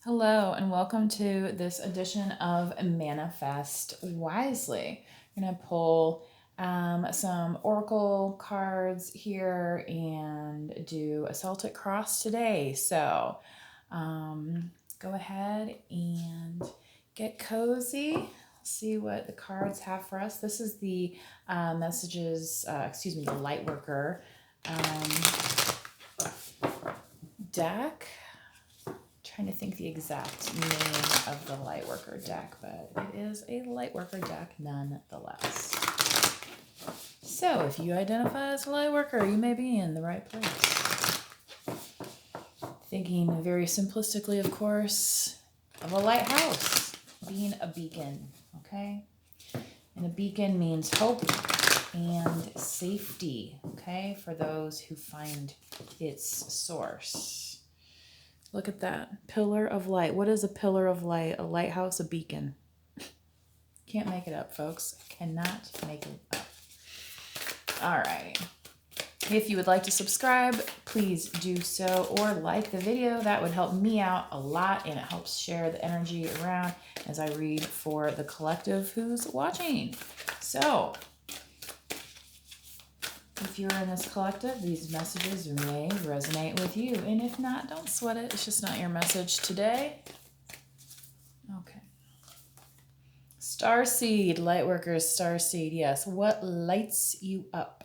Hello, and welcome to this edition of Manifest Wisely. I'm going to pull some Oracle cards here and do a Celtic cross today. So go ahead and get cozy. See what the cards have for us. This is the the Lightworker deck. Trying to think the exact name of the Lightworker deck, but it is a Lightworker deck nonetheless. So if you identify as a Lightworker, you may be in the right place. Thinking very simplistically, of course, of a lighthouse being a beacon, okay? And a beacon means hope and safety, okay, for those who find its source. Look at that. Pillar of light. What is a pillar of light? A lighthouse, a beacon. Can't make it up, folks. Cannot make it up. All right. If you would like to subscribe, please do so, or like the video. That would help me out a lot, and it helps share the energy around as I read for the collective who's watching. So, if you're in this collective, these messages may resonate with you. And if not, don't sweat it. It's just not your message today. Okay. Starseed, Lightworkers, Starseed. Yes. What lights you up?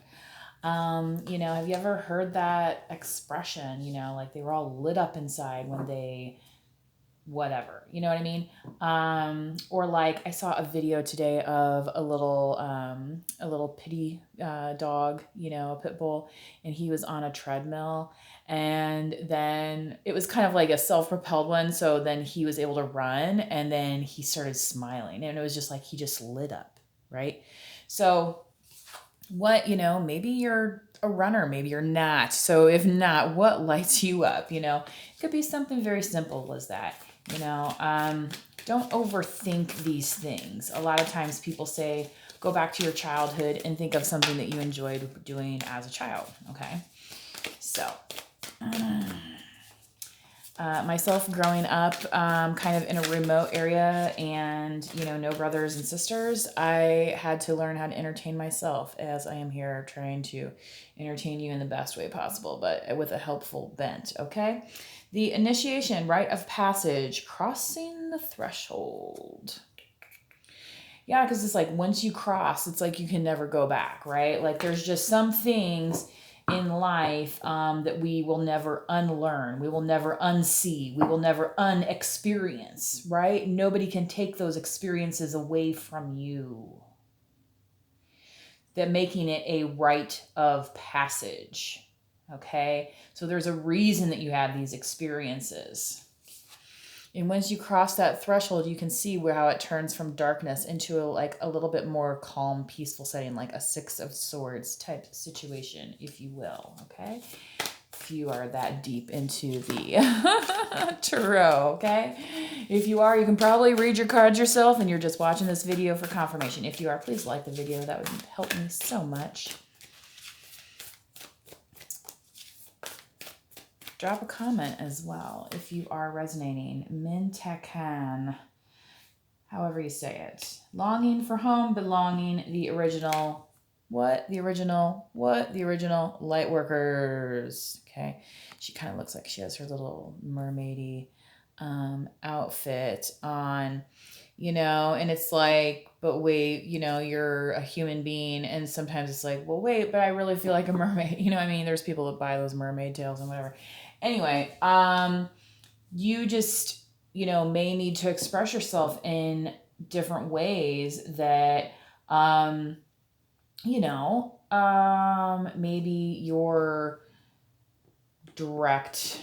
Have you ever heard that expression, like they were all lit up inside when they whatever, you know what I mean? Or like I saw a video today of a little pity dog, a pit bull, and he was on a treadmill, and then it was kind of like a self-propelled one, so then he was able to run, and then he started smiling, and it was just like he just lit up, right? So what, maybe you're a runner, maybe you're not. So if not, what lights you up? It could be something very simple as that. Don't overthink these things. A lot of times people say, go back to your childhood and think of something that you enjoyed doing as a child. Okay. So, myself growing up kind of in a remote area and, no brothers and sisters, I had to learn how to entertain myself as I am here trying to entertain you in the best way possible, but with a helpful bent, okay? The initiation, rite of passage, crossing the threshold. Yeah, because it's like once you cross, it's like you can never go back, right? Like there's just some things in life that we will never unlearn, we will never unsee, we will never unexperience, right? Nobody can take those experiences away from you. That making it a rite of passage, okay? So there's a reason that you have these experiences. And once you cross that threshold, you can see how it turns from darkness into a little bit more calm, peaceful setting, like a Six of Swords type situation, if you will, okay? If you are that deep into the tarot, okay? If you are, you can probably read your cards yourself and you're just watching this video for confirmation. If you are, please like the video. That would help me so much. Drop a comment as well if you are resonating. Mintakan, however you say it. Longing for home, belonging, the original. What? The original. What? The original Lightworkers. Okay. She kind of looks like she has her little mermaidy outfit on, and it's like, but wait, you're a human being. And sometimes it's like, well, wait, but I really feel like a mermaid. There's people that buy those mermaid tails and whatever. Anyway, you just, may need to express yourself in different ways that, maybe your direct,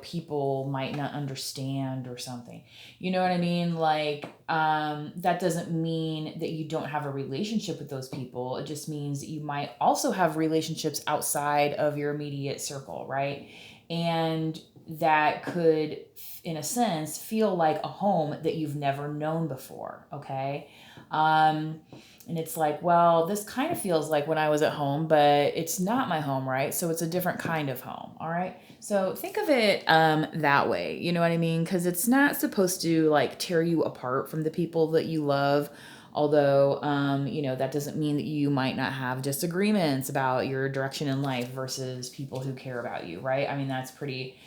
people might not understand or something. You know what I mean? Like, that doesn't mean that you don't have a relationship with those people. It just means that you might also have relationships outside of your immediate circle, right? And that could, in a sense, feel like a home that you've never known before, okay? And it's like, well, this kind of feels like when I was at home, but it's not my home, right? So it's a different kind of home, all right? So think of it that way, you know what I mean? Because it's not supposed to like tear you apart from the people that you love. Although, that doesn't mean that you might not have disagreements about your direction in life versus people who care about you, right? I mean, that's pretty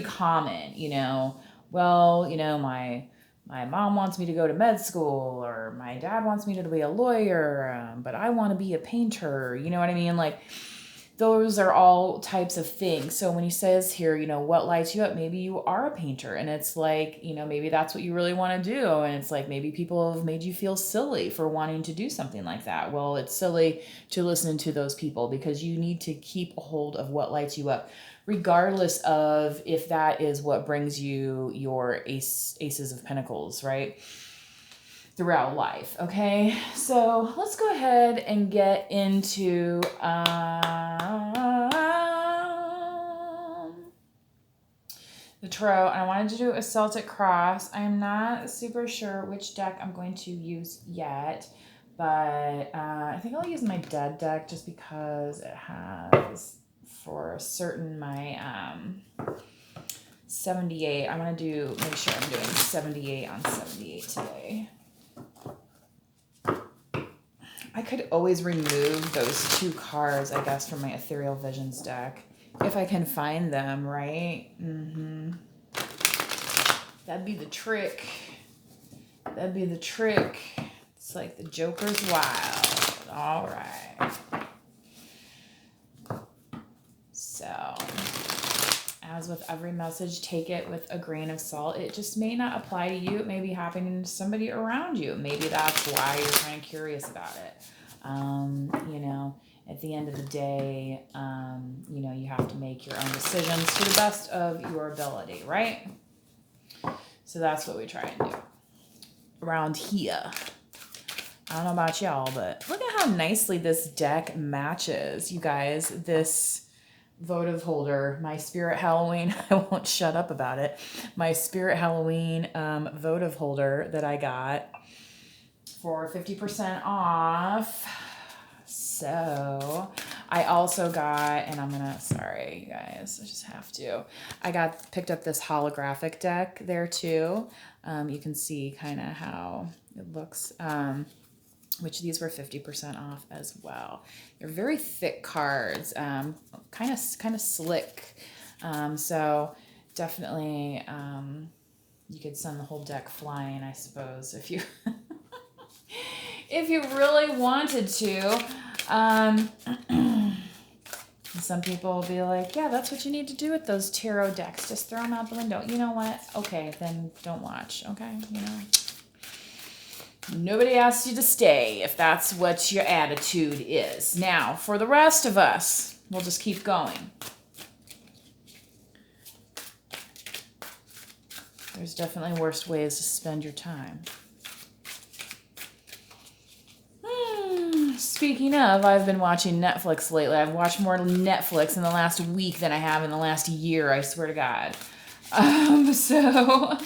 common, Well, my mom wants me to go to med school, or my dad wants me to be a lawyer, but I want to be a painter. You know what I mean? Like, those are all types of things. So when he says here, what lights you up, maybe you are a painter, and it's like, maybe that's what you really want to do. And it's like, maybe people have made you feel silly for wanting to do something like that. Well, it's silly to listen to those people, because you need to keep a hold of what lights you up, regardless of if that is what brings you your aces of pentacles, right? Throughout life. Okay, so let's go ahead and get into the tarot. I wanted to do a Celtic cross. I'm not super sure which deck I'm going to use yet, but I think I'll use my dead deck, just because it has for certain my 78. I'm going to make sure I'm doing 78 on 78 today. I could always remove those 2 cards, I guess, from my Ethereal Visions deck, if I can find them, right? That'd be the trick. It's like the Joker's wild. All right. So, as with every message, take it with a grain of salt. It just may not apply to you. It may be happening to somebody around you. Maybe that's why you're kind of curious about it. At the end of the day, you have to make your own decisions to the best of your ability, right? So that's what we try and do around here. I don't know about y'all, but look at how nicely this deck matches, you guys. This votive holder, my Spirit Halloween, I won't shut up about it. My Spirit Halloween votive holder that I got for 50% off. So I also got, and sorry you guys, I just have to. Picked up this holographic deck there too. You can see kind of how it looks. Which these were 50% off as well. They're very thick cards, kind of slick. So definitely, you could send the whole deck flying, I suppose, if you if you really wanted to. Some people will be like, yeah, that's what you need to do with those tarot decks. Just throw them out the window. You know what? Okay, then don't watch. Okay, Nobody asks you to stay if that's what your attitude is. Now, for the rest of us, we'll just keep going. There's definitely worse ways to spend your time. Speaking of, I've been watching Netflix lately. I've watched more Netflix in the last week than I have in the last year, I swear to God. So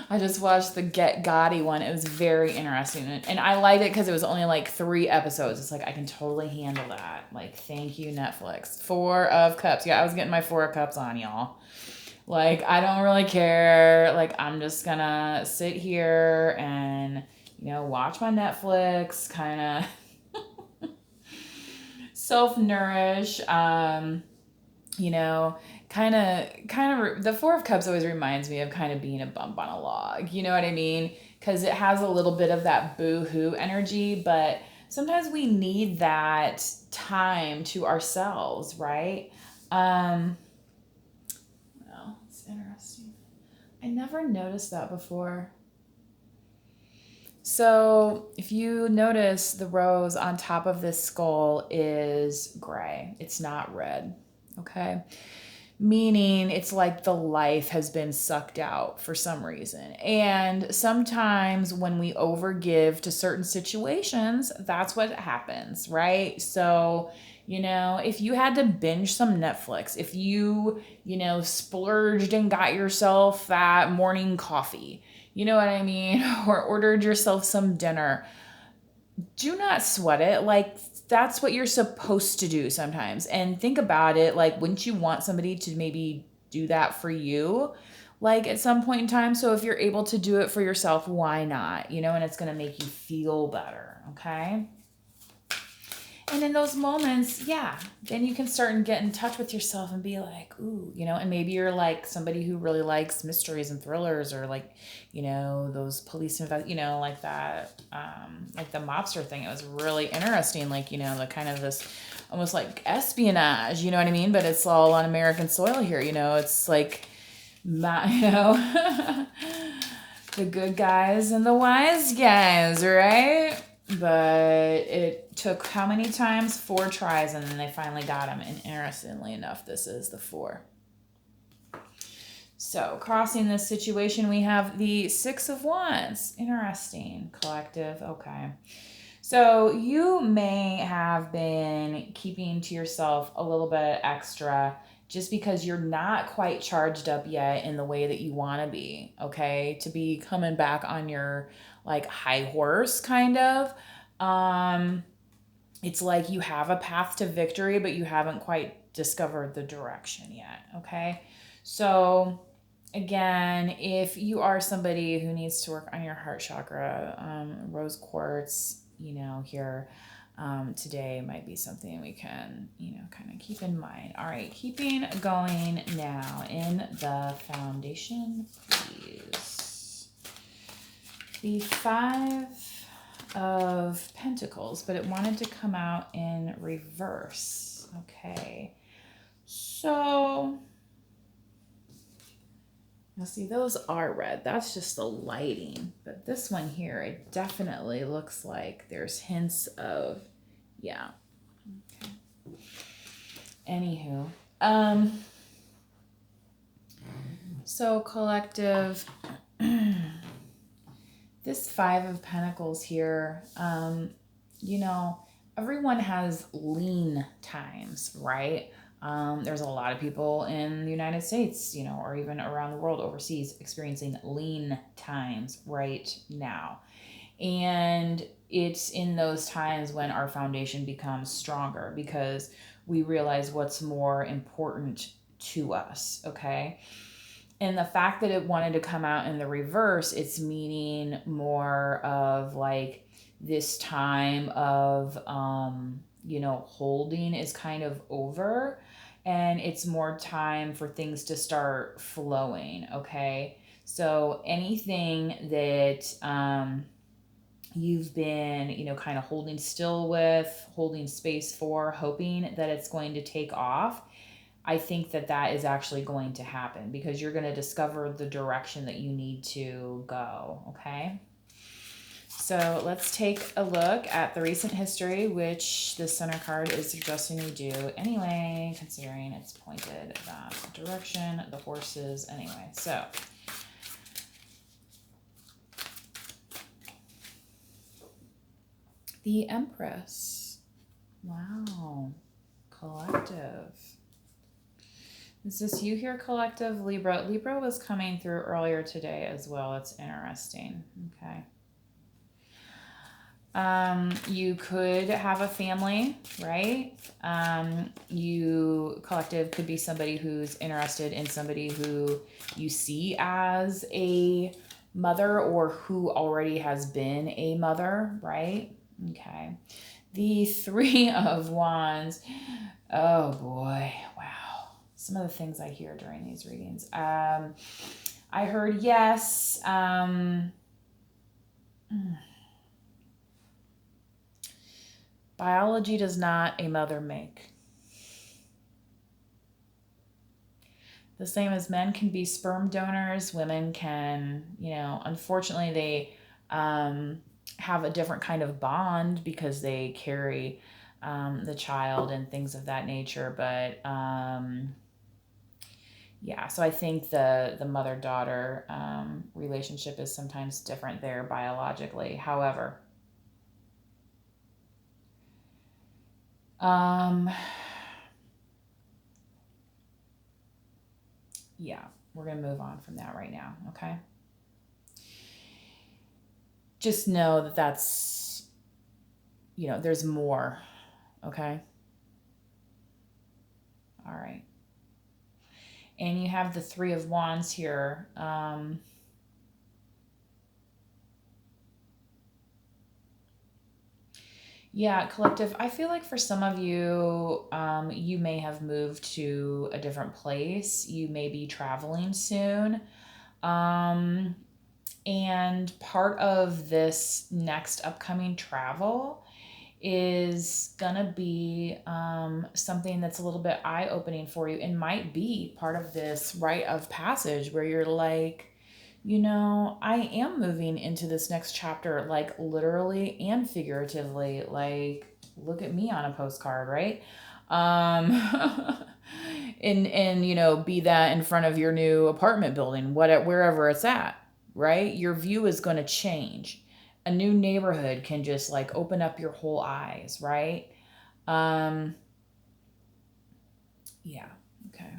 I just watched the Get Gotti one. It was very interesting. And I liked it because it was only like 3 episodes. It's like, I can totally handle that. Like, thank you, Netflix. 4 of Cups. Yeah, I was getting my 4 of Cups on, y'all. Like, I don't really care. Like, I'm just gonna sit here and, watch my Netflix, kind of self-nourish, kind of, the 4 of Cups always reminds me of kind of being a bump on a log. You know what I mean? Because it has a little bit of that boo-hoo energy, but sometimes we need that time to ourselves, right? Well, it's interesting. I never noticed that before. So if you notice, the rose on top of this skull is gray. It's not red, okay? Meaning it's like the life has been sucked out for some reason. And sometimes when we overgive to certain situations, that's what happens, right? So, if you had to binge some Netflix, if you, splurged and got yourself that morning coffee, you know what I mean? Or ordered yourself some dinner. do not sweat it. Like, that's what you're supposed to do sometimes. And think about it. Like, wouldn't you want somebody to maybe do that for you? Like, at some point in time. So, if you're able to do it for yourself, why not? And it's going to make you feel better. Okay. And in those moments, yeah, then you can start and get in touch with yourself and be like, ooh, and maybe you're like somebody who really likes mysteries and thrillers, or like, those police, like that, like the mobster thing. It was really interesting. Like, the kind of this almost like espionage, you know what I mean? But it's all on American soil here, it's like, the good guys and the wise guys, right? But it took how many times? 4 tries, and then they finally got him. And interestingly enough, this is the 4. So, crossing this situation, we have the 6 of Wands. Interesting. Collective. Okay. So, you may have been keeping to yourself a little bit extra just because you're not quite charged up yet in the way that you want to be, okay? To be coming back on your like high horse kind of. It's like you have a path to victory, but you haven't quite discovered the direction yet, okay? So again, if you are somebody who needs to work on your heart chakra, rose quartz, here today might be something we can, kind of keep in mind. All right, keeping going now in the foundation, please. The 5 of Pentacles, but it wanted to come out in reverse. Okay, so now see, those are red. That's just the lighting. But this one here, it definitely looks like there's hints of, yeah. Okay. Anywho, so collective, this 5 of Pentacles here, everyone has lean times, right? There's a lot of people in the United States, or even around the world overseas experiencing lean times right now. And it's in those times when our foundation becomes stronger because we realize what's more important to us, okay? And the fact that it wanted to come out in the reverse, it's meaning more of like this time of, holding is kind of over, and it's more time for things to start flowing, okay? So anything that you've been, kind of holding still with, holding space for, hoping that it's going to take off, I think that is actually going to happen because you're going to discover the direction that you need to go, okay? So let's take a look at the recent history, which the center card is suggesting we do anyway, considering it's pointed that direction, the horses anyway. So the Empress. Wow. Collective. Is this you here, collective? Libra. Libra was coming through earlier today as well. It's interesting. Okay. You could have a family, right? You, collective, could be somebody who's interested in somebody who you see as a mother or who already has been a mother, right? Okay. The 3 of Wands. Oh boy. Wow. Some of the things I hear during these readings. I heard yes. Biology does not a mother make. The same as men can be sperm donors, women can, unfortunately they have a different kind of bond because they carry the child and things of that nature. But yeah, so I think the mother-daughter relationship is sometimes different there biologically. However, yeah, we're going to move on from that right now, okay? Just know that that's you know, there's more. Okay. All right. And you have the Three of Wands here. Yeah, collective. I feel like for some of you, you may have moved to a different place. You may be traveling soon. Um, and part of this next upcoming travel is gonna be something that's a little bit eye-opening for you and might be part of this rite of passage where you're like, you know, I am moving into this next chapter, like literally and figuratively. Like, look at me on a postcard, right? Um, and you know, be that in front of your new apartment building, wherever it's at, right? Your view is going to change. A new neighborhood can just like open up your whole eyes, right? Um, yeah. Okay.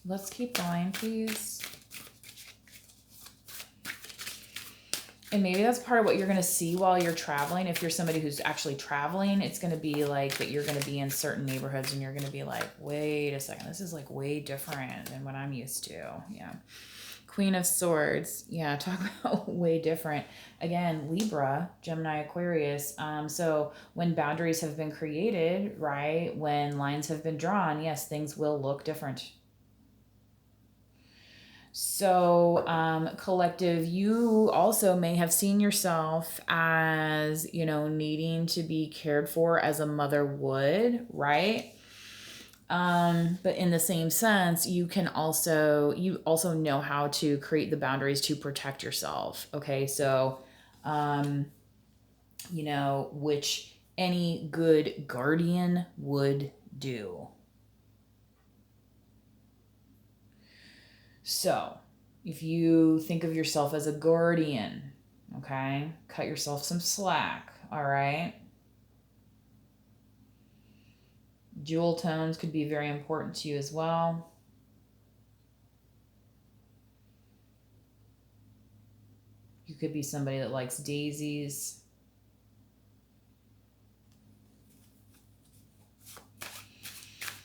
Let's keep going, please. And maybe that's part of what you're going to see while you're traveling. If you're somebody who's actually traveling, it's going to be like that you're going to be in certain neighborhoods and you're going to be like, wait a second, this is like way different than what I'm used to. Yeah. Queen of Swords. Yeah, talk about way different. Again, Libra, Gemini, Aquarius. So when boundaries have been created, right, when lines have been drawn, yes, things will look different. So, collective, you also may have seen yourself as, you know, needing to be cared for as a mother would, right? But in the same sense, you also know how to create the boundaries to protect yourself. Okay. So, you know, which any good guardian would do. So, if you think of yourself as a guardian, okay, cut yourself some slack, all right? Jewel tones could be very important to you as well. You could be somebody that likes daisies.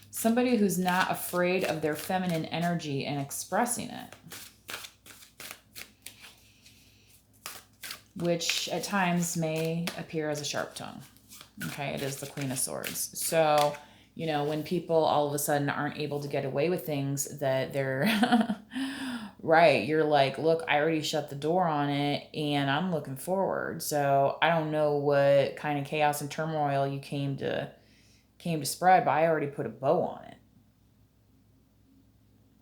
Somebody who's not afraid of their feminine energy and expressing it. Which at times may appear as a sharp tongue. Okay, it is the Queen of Swords. So, you know, when people all of a sudden aren't able to get away with things that they're right, you're like, look, I already shut the door on it and I'm looking forward. So I don't know what kind of chaos and turmoil you came to spread, but I already put a bow on it.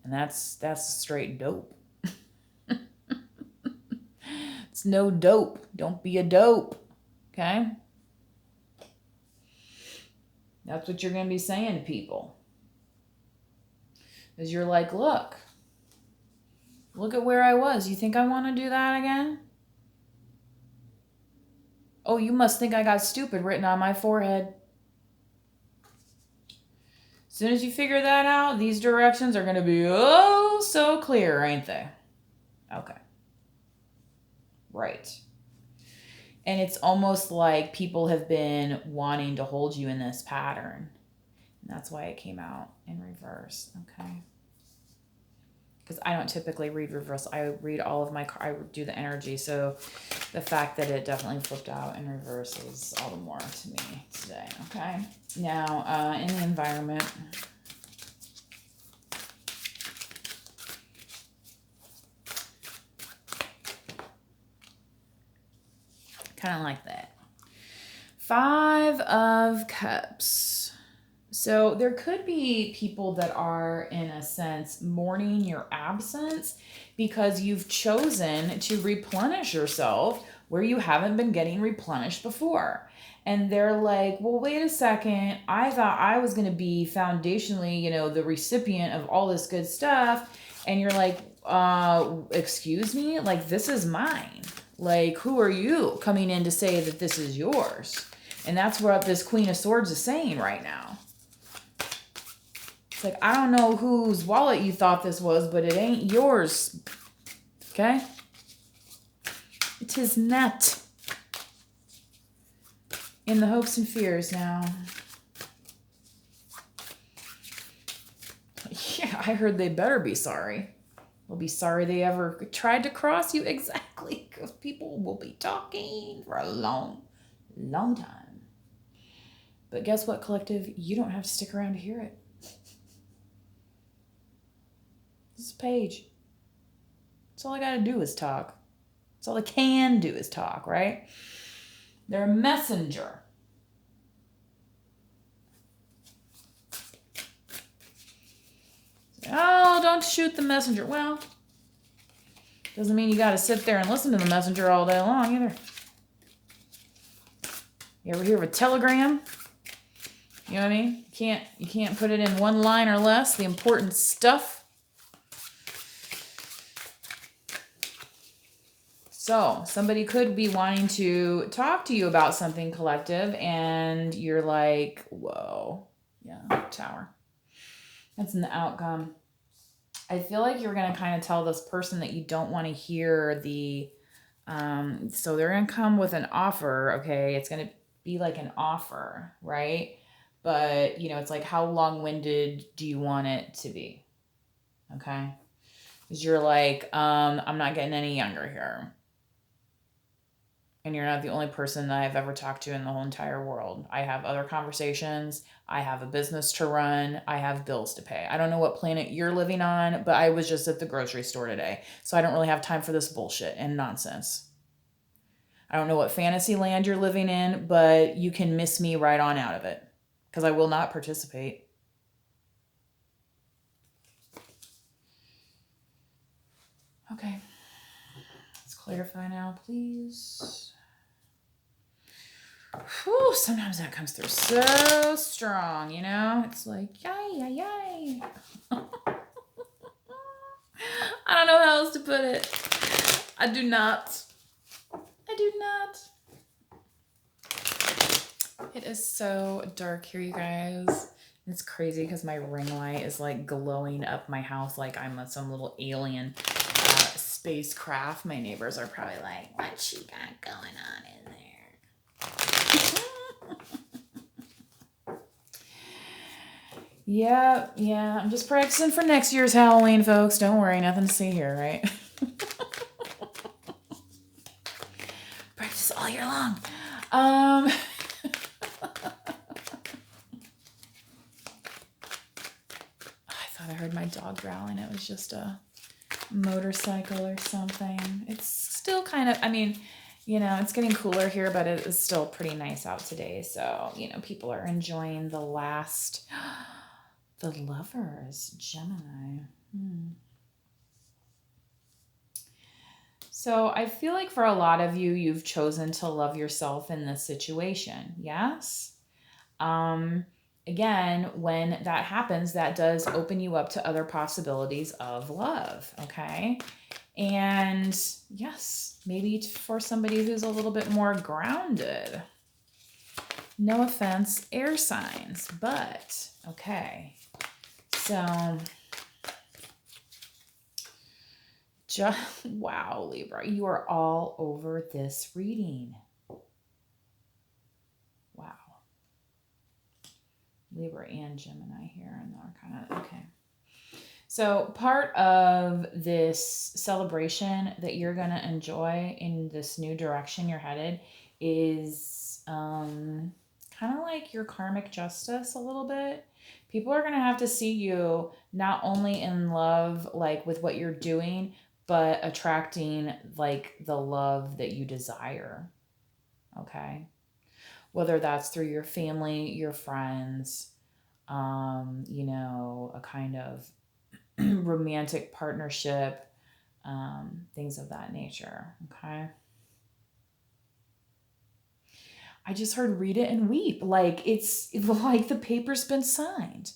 And that's straight dope. It's no dope. Don't be a dope. Okay? That's what you're going to be saying to people. Is you're like, look at where I was. You think I want to do that again? Oh, you must think I got stupid written on my forehead. As soon as you figure that out, these directions are going to be oh so clear, ain't they? Okay. Right. And it's almost like people have been wanting to hold you in this pattern. And that's why it came out in reverse. Okay. Because I don't typically read reverse. I read all of I do the energy. So the fact that it definitely flipped out in reverse is all the more to me today. Okay. Now, in the environment. Kind of like that. 5 of Cups. So there could be people that are, in a sense, mourning your absence because you've chosen to replenish yourself where you haven't been getting replenished before. And they're like, well, wait a second. I thought I was going to be foundationally, you know, the recipient of all this good stuff. And you're like, excuse me? Like, this is mine. Like, who are you coming in to say that this is yours? And that's what this Queen of Swords is saying right now. It's like, I don't know whose wallet you thought this was, but it ain't yours. Okay? It is not. in the hopes and fears now. Yeah, I heard they better be sorry. They'll be sorry they ever tried to cross you. Exactly, because people will be talking for a long, long time. But guess what, collective? You don't have to stick around to hear it. This is Paige. That's all I gotta do is talk. That's all I can do is talk, right? They're a messenger. Oh, don't shoot the messenger. Well, doesn't mean you gotta sit there and listen to the messenger all day long either. You ever hear of a telegram? You know what I mean? You can't put it in one line or less, the important stuff. So somebody could be wanting to talk to you about something, collective, and you're like, whoa, yeah, Tower. That's an outcome. I feel like you're going to kind of tell this person that you don't want to hear the, so they're going to come with an offer, okay? It's going to be like an offer, right? But, you know, it's like, how long-winded do you want it to be? Okay? Because you're like, I'm not getting any younger here. And you're not the only person that I've ever talked to in the whole entire world. I have other conversations. I have a business to run. I have bills to pay. I don't know what planet you're living on, but I was just at the grocery store today. So I don't really have time for this bullshit and nonsense. I don't know what fantasy land you're living in, but you can miss me right on out of it because I will not participate. Okay. Let's clarify now, please. Whew, sometimes that comes through so strong, you know? It's like, yay, yay. I don't know how else to put it. I do not. It is so dark here, you guys. It's crazy because my ring light is like glowing up my house like I'm some little alien spacecraft. My neighbors are probably like, what she got going on in there? Yeah. I'm just practicing for next year's Halloween, folks. Don't worry, nothing to see here, right? Practice all year long. I thought I heard my dog growling. It was just a motorcycle or something. It's still kind of, I mean, you know, it's getting cooler here, but it is still pretty nice out today. So, you know, people are enjoying the last, the Lovers, Gemini. So I feel like for a lot of you, you've chosen to love yourself in this situation. Yes? Again, when that happens, that does open you up to other possibilities of love. Okay? And yes, maybe for somebody who's a little bit more grounded. No offense, air signs, but okay. So, wow, Libra, you are all over this reading. Wow. Libra and Gemini here, and they're kind of, okay. So part of this celebration that you're going to enjoy in this new direction you're headed is kind of like your karmic justice a little bit. People are going to have to see you not only in love, like with what you're doing, but attracting like the love that you desire. Okay. Whether that's through your family, your friends, you know, a kind of romantic partnership, things of that nature. Okay. I just heard read it and weep. Like it's like the paper's been signed.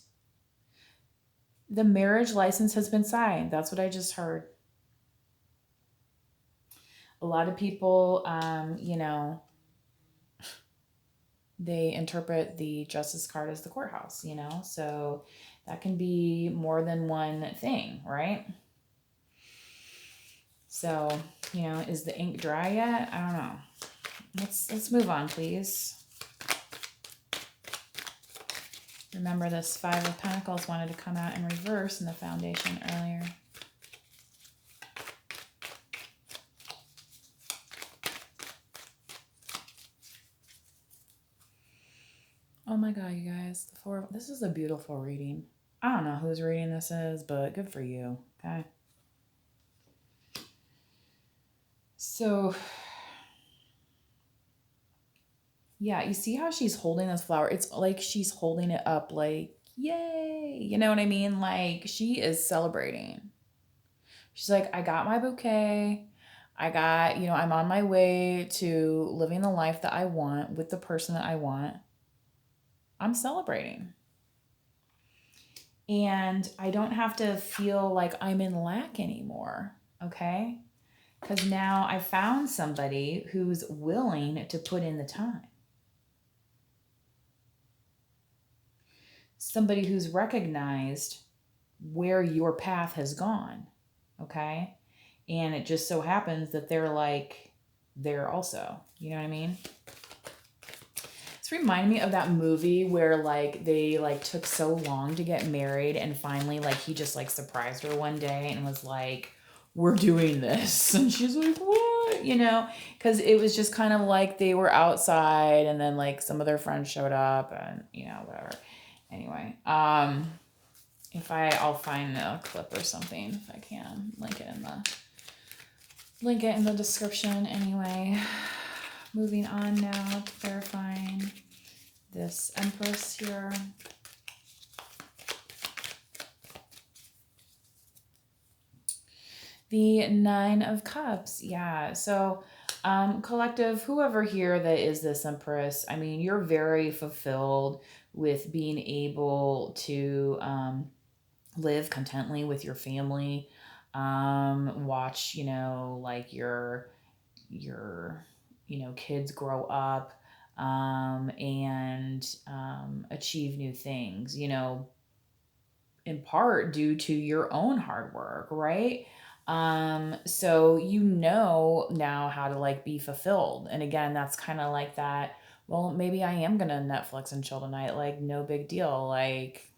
The marriage license has been signed. That's what I just heard. A lot of people, you know, they interpret the justice card as the courthouse, you know, so that can be more than one thing, right? So, you know, is the ink dry yet? I don't know. Let's move on, please. Remember this Five of Pentacles wanted to come out in reverse in the foundation earlier. Oh my God, you guys. This is a beautiful reading. I don't know whose reading this is, but good for you, okay? So, yeah, you see how she's holding this flower? It's like she's holding it up like, yay. You know what I mean? Like, she is celebrating. She's like, I got my bouquet. I got, I'm on my way to living the life that I want with the person that I want. I'm celebrating. And I don't have to feel like I'm in lack anymore, okay? Because now I found somebody who's willing to put in the time. Somebody who's recognized where your path has gone, okay? And it just so happens that they're like there also. You know what I mean? It's reminding me of that movie where like they like took so long to get married and finally like he just like surprised her one day and was like, we're doing this. And she's like, what? Because it was just kind of like they were outside and then like some of their friends showed up and whatever. Anyway, I'll find a clip or something if I can link it in the description. Anyway, moving on now, clarifying this Empress here. The Nine of Cups. Yeah. So, collective, whoever here that is this Empress, I mean, you're very fulfilled with being able to live contently with your family, watch, like your kids grow up, and achieve new things, in part due to your own hard work, right? So now how to like be fulfilled. And again, that's kind of like that, well, maybe I am gonna Netflix and chill tonight, like no big deal, like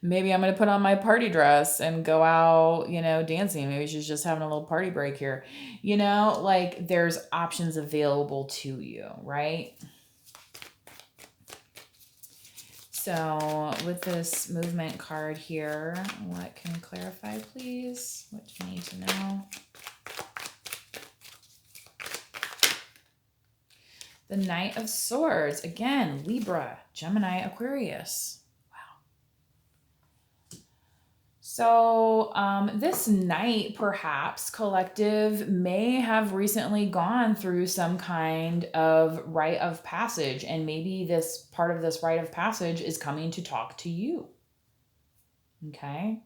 maybe I'm going to put on my party dress and go out, dancing. Maybe she's just having a little party break here. Like there's options available to you, right? So with this movement card here, what can you clarify, please? What do you need to know? The Knight of Swords. Again, Libra, Gemini, Aquarius. So this Knight, perhaps, collective, may have recently gone through some kind of rite of passage, and maybe this part of this rite of passage is coming to talk to you. Okay?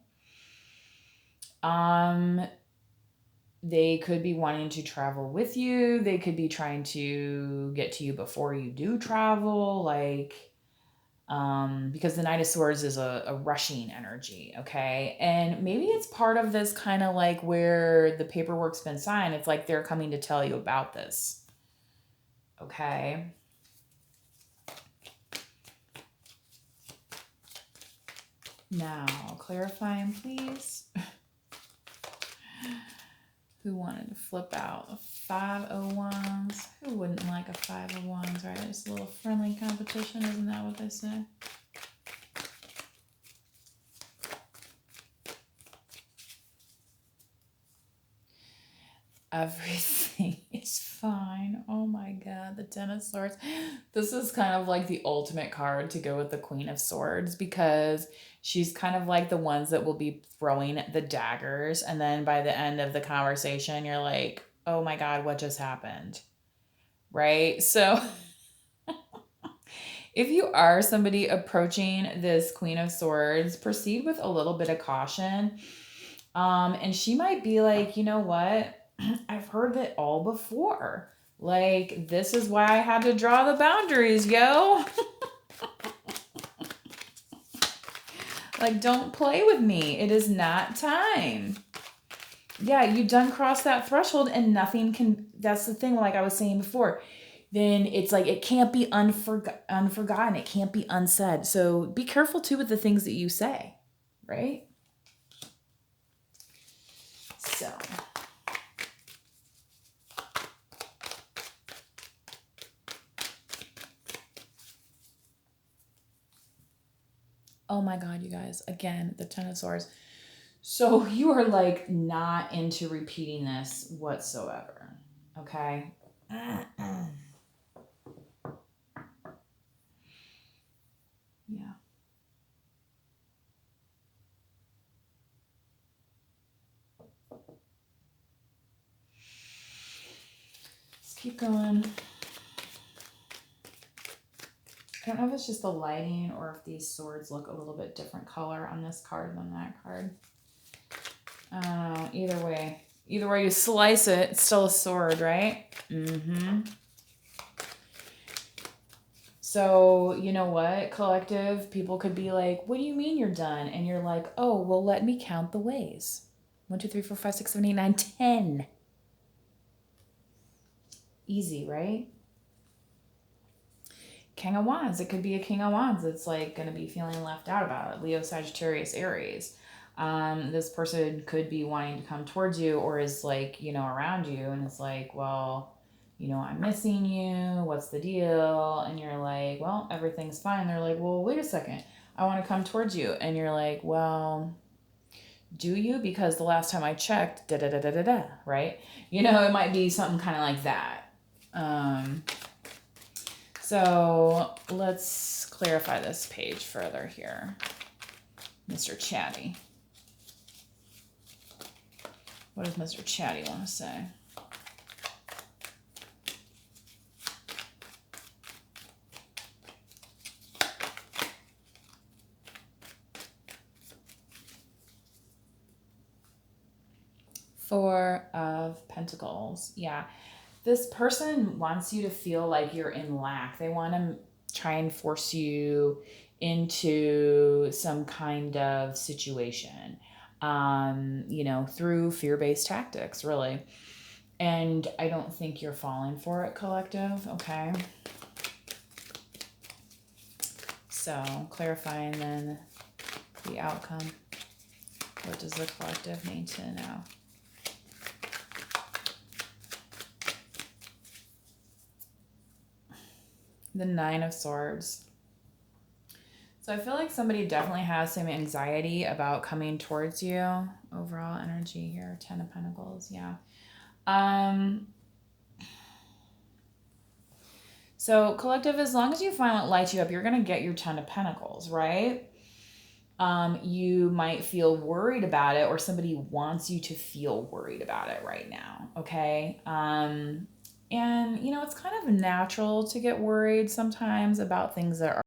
They could be wanting to travel with you. They could be trying to get to you before you do travel, because the Knight of Swords is a rushing energy, okay? And maybe it's part of this kind of like where the paperwork's been signed. It's like they're coming to tell you about this, okay? Now, clarifying, please. Who wanted to flip out a 5 of Wands? Who wouldn't like a 5 of Wands, right? It's a little friendly competition, isn't that what they say? Everything is fine. Oh my God, the Ten of Swords. This is kind of like the ultimate card to go with the Queen of Swords, because she's kind of like the ones that will be throwing the daggers. And then by the end of the conversation, you're like, oh my God, what just happened? Right? So if you are somebody approaching this Queen of Swords, proceed with a little bit of caution. And she might be like, you know what? I've heard it all before. Like, this is why I had to draw the boundaries, yo. Like, don't play with me. It is not time. Yeah, you done crossed that threshold and nothing can, that's the thing, like I was saying before. then it's like it can't be unforgotten. It can't be unsaid. So be careful too with the things that you say, right? So, oh my God, you guys, again, the Ten of Swords. So you are like not into repeating this whatsoever, okay? Yeah. Let's keep going. I don't know if it's just the lighting or if these swords look a little bit different color on this card than that card. Either way you slice it, it's still a sword, right? So, you know what, collective, people could be like, what do you mean you're done? And you're like, oh, well, let me count the ways. 1, 2, 3, 4, 5, 6, 7, 8, 9, 10. Easy, right? King of Wands. It could be a King of Wands that's like going to be feeling left out about it. Leo, Sagittarius, Aries. This person could be wanting to come towards you or is like, you know, around you and it's like, well, you know, I'm missing you. What's the deal? And you're like, well, everything's fine. They're like, well, wait a second. I want to come towards you. And you're like, well, do you? Because the last time I checked, da da da da da da, right? You know, it might be something kind of like that. So let's clarify this page further here. Mr. Chatty. What does Mr. Chatty want to say? Four of Pentacles. Yeah. This person wants you to feel like you're in lack. They want to try and force you into some kind of situation, you know, through fear-based tactics, really. And I don't think you're falling for it, collective, okay? So, clarifying then the outcome. What does the collective need to know? The Nine of Swords. So I feel like somebody definitely has some anxiety about coming towards you. Overall energy here, 10 of Pentacles, yeah. So collective, as long as you find what lights you up, you're going to get your 10 of Pentacles, right? You might feel worried about it or somebody wants you to feel worried about it right now, okay? And, you know, it's kind of natural to get worried sometimes about things that